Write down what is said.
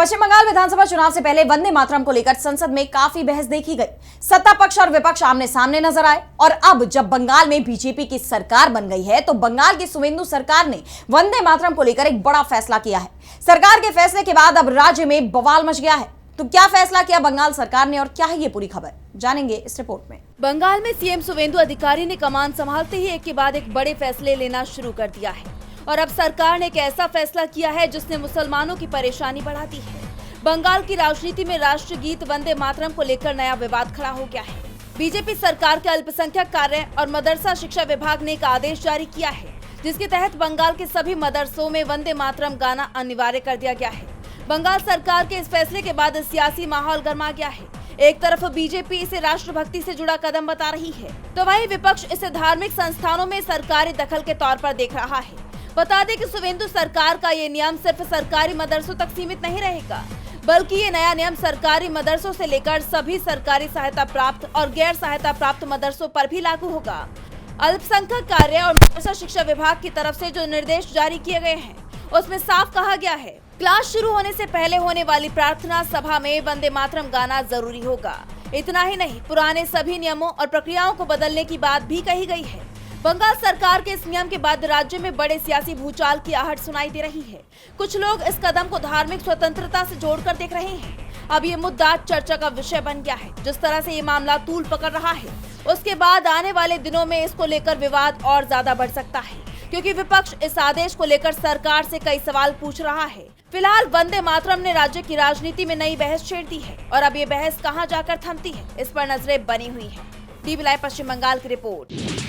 पश्चिम बंगाल विधानसभा चुनाव से पहले वंदे मातरम को लेकर संसद में काफी बहस देखी गई। सत्ता पक्ष और विपक्ष आमने सामने नजर आए और अब जब बंगाल में बीजेपी की सरकार बन गई है तो बंगाल की सुवेंदु सरकार ने वंदे मातरम को लेकर एक बड़ा फैसला किया है। सरकार के फैसले के बाद अब राज्य में बवाल मच गया है। तो क्या फैसला किया बंगाल सरकार ने और क्या है ये पूरी खबर, जानेंगे इस रिपोर्ट में। बंगाल में सीएम सुवेंदु अधिकारी ने कमान संभालते ही एक के बाद एक बड़े फैसले लेना शुरू कर दिया है और अब सरकार ने एक ऐसा फैसला किया है जिसने मुसलमानों की परेशानी बढ़ा दी है। बंगाल की राजनीति में राष्ट्रगीत वंदे मातरम को लेकर नया विवाद खड़ा हो गया है। बीजेपी सरकार के अल्पसंख्यक कार्य और मदरसा शिक्षा विभाग ने एक आदेश जारी किया है जिसके तहत बंगाल के सभी मदरसों में वंदे मातरम गाना अनिवार्य कर दिया गया है। बंगाल सरकार के इस फैसले के बाद सियासी माहौल गर्मा गया है। एक तरफ बीजेपी इसे राष्ट्रभक्ति से जुड़ा कदम बता रही है तो वहीं विपक्ष इसे धार्मिक संस्थानों में सरकारी दखल के तौर पर देख रहा है। बता दें कि सुवेंदु सरकार का ये नियम सिर्फ सरकारी मदरसों तक सीमित नहीं रहेगा, बल्कि ये नया नियम सरकारी मदरसों से लेकर सभी सरकारी सहायता प्राप्त और गैर सहायता प्राप्त मदरसों पर भी लागू होगा। अल्पसंख्यक कार्य और मदरसा शिक्षा विभाग की तरफ से जो निर्देश जारी किए गए हैं उसमें साफ कहा गया है, क्लास शुरू होने से पहले होने वाली प्रार्थना सभा में वंदे मातरम गाना जरूरी होगा। इतना ही नहीं, पुराने सभी नियमों और प्रक्रियाओं को बदलने की बात भी कही गई है। बंगाल सरकार के इस नियम के बाद राज्य में बड़े सियासी भूचाल की आहट सुनाई दे रही है। कुछ लोग इस कदम को धार्मिक स्वतंत्रता से जोड़कर देख रहे हैं। अब ये मुद्दा चर्चा का विषय बन गया है। जिस तरह से ये मामला तूल पकड़ रहा है उसके बाद आने वाले दिनों में इसको लेकर विवाद और ज्यादा बढ़ सकता है, क्योंकि विपक्ष इस आदेश को लेकर सरकार से कई सवाल पूछ रहा है। फिलहाल वंदे मातरम ने राज्य की राजनीति में नई बहस छेड़ दी है और अब ये बहस कहां जाकर थमती है इस पर नजरें बनी हुई है। टीवी लाइव पश्चिम बंगाल की रिपोर्ट।